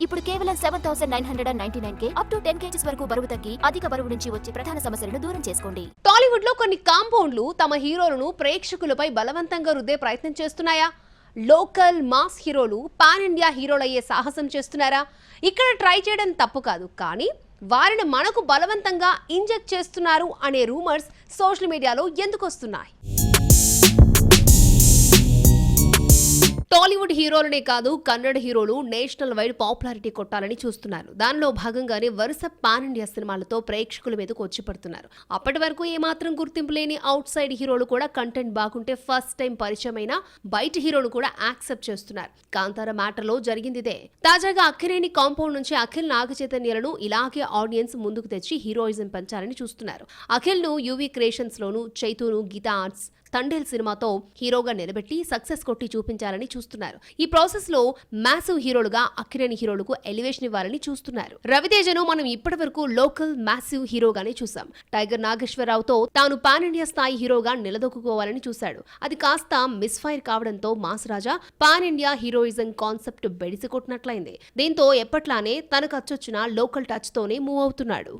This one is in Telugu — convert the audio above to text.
ఇప్పుడు కేవలం 7,999 అప్ టు 10 kgs వరకు బరువు తగ్గి అధిక బరువు నుంచి వచ్చే ప్రధాన సమస్యలను దూరం చేసుకోండి. టాలీవుడ్ లో కొన్ని కాంపౌండ్లు తమ హీరోలను ప్రేక్షకులపై బలవంతంగా రుద్దే ప్రయత్నం చేస్తున్నాయా? లోకల్ మాస్ హీరోలు పాన్ ఇండియా హీరోలయ్యే సాహసం చేస్తున్నారా? ఇక్కడ ట్రై చేయడం తప్పు కాదు, కానీ వారిని మనకు బలవంతంగా ఇంజెక్ట్ చేస్తున్నారు అనే రూమర్స్ సోషల్ మీడియాలో ఎందుకు వస్తున్నాయి? టాలీవుడ్ హీరోలనే కాదు, కన్నడ హీరోలు నేషనల్ వైడ్ పాపులారిటీ కొట్టాలని చూస్తున్నారు. దానిలో భాగంగానే వరుస పాన్ ఇండియా సినిమాలతో ప్రేక్షకుల మీదకు వచ్చి పడుతున్నారు. అప్పటి వరకు ఏమాత్రం గుర్తింపు లేని అవుట్ సైడ్ హీరోలు కూడా కంటెంట్ బాగుంటే ఫస్ట్ టైం పరిచయమైన బయట హీరోలు కూడా యాక్సెప్ట్ చేస్తున్నారు. కాంతార మ్యాటర్లో జరిగింది ఇదే. తాజాగా అక్కినేని కాంపౌండ్ నుంచి అఖిల్ నాగచైతన్యలను ఇలాగే ఆడియన్స్ ముందుకు తెచ్చి హీరోయిజం పెంచాలని చూస్తున్నారు. అఖిల్ ను యువి క్రియేషన్స్ లోను, చైతూను గీతా ఆర్ట్స్ తండేల్ సినిమాతో హీరోగా నిలబెట్టి సక్సెస్ కొట్టి చూపించాలని చూస్తున్నారు. ఈ ప్రాసెస్ లో మ్యాసివ్ హీరోలుగా అక్కినేని హీరోలకు ఎలివేషన్ ఇవ్వాలని చూస్తున్నారు. రవితేజను మనం ఇప్పటి వరకు లోకల్ మ్యాసివ్ హీరోగానే చూసాం. టైగర్ నాగేశ్వరరావుతో తాను పాన్ ఇండియా స్థాయి హీరోగా నిలదొక్కుకోవాలని చూశాడు. అది కాస్త మిస్ఫైర్ కావడంతో మాస్ రాజా పాన్ ఇండియా హీరోయిజం కాన్సెప్ట్ బెడిసి కొట్టినట్లయింది. దీంతో ఎప్పట్లానే తనకు అచ్చొచ్చిన లోకల్ టచ్ తోనే మూవ్ అవుతున్నాడు.